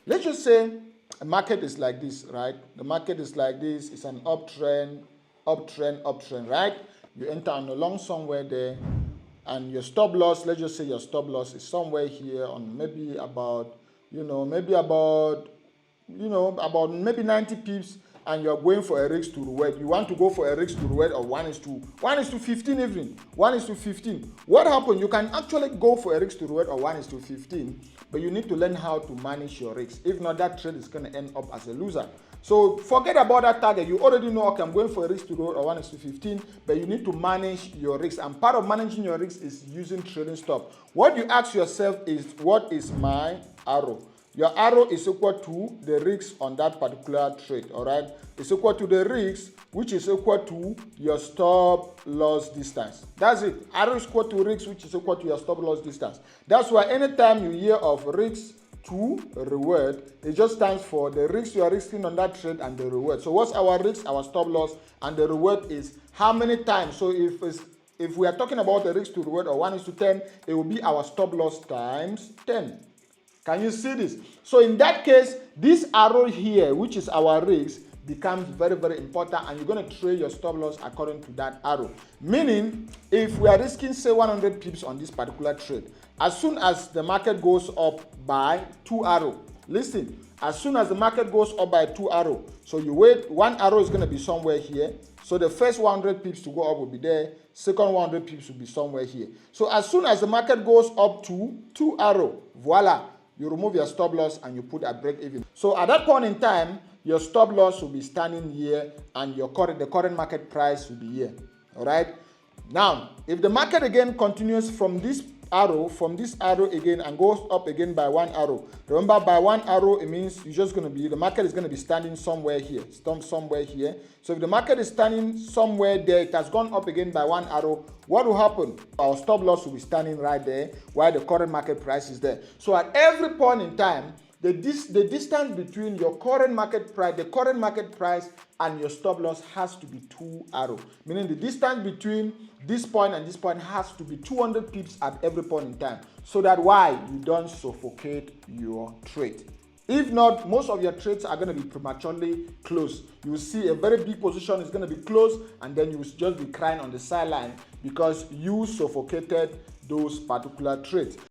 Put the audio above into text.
Let's just say a market is like this, right? The market is like this. It's an uptrend, uptrend, uptrend, right? You enter on a long somewhere there, and your stop loss, let's just say your stop loss is somewhere here on maybe about, about maybe 90 pips, and you're going for a risk to reward. You want to go for a risk to reward of 1:15 even. 1:15. What happened? You can actually go for a risk to reward of 1:15, but you need to learn how to manage your risks. If not, that trade is going to end up as a loser. So forget about that target. You already know, okay, I'm going for a risk to reward of 1:15, but you need to manage your risks. And part of managing your risks is using trading stop. What you ask yourself is, what is my arrow? Your arrow is equal to the risk on that particular trade, all right? It's equal to the risk, which is equal to your stop loss distance. That's it. Arrow is equal to risk, which is equal to your stop loss distance. That's why anytime you hear of risk to reward, it just stands for the risk you are risking on that trade and the reward. So what's our risk? Our stop loss, and the reward is how many times. So if we are talking about the risk to reward of 1:10, it will be our stop loss times 10. Can you see this? So in that case, this arrow here, which is our risk, becomes very, very important, and you're going to trade your stop loss according to that arrow. Meaning, if we are risking, say, 100 pips on this particular trade, as soon as the market goes up by 2 arrow, listen, as soon as the market goes up by 2 arrow, so you wait, 1 arrow is going to be somewhere here. So the first 100 pips to go up will be there. Second 100 pips will be somewhere here. So as soon as the market goes up to 2 arrow, voila, you remove your stop loss and you put a break even. So at that point in time, your stop loss will be standing here, and the current market price will be here. All right. Now, if the market again continues from this arrow again, and goes up again by 1 arrow. Remember, by 1 arrow, it means the market is going to be standing somewhere here, somewhere here. So if the market is standing somewhere there, it has gone up again by 1 arrow, what will happen? Our stop loss will be standing right there, while the current market price is there. So at every point in time, the distance between your current market price and your stop loss has to be 2 arrow. Meaning the distance between this point and this point has to be 200 pips at every point in time. So that you don't suffocate your trade. If not, most of your trades are going to be prematurely closed. You will see a very big position is going to be closed, and then you will just be crying on the sideline because you suffocated those particular trades.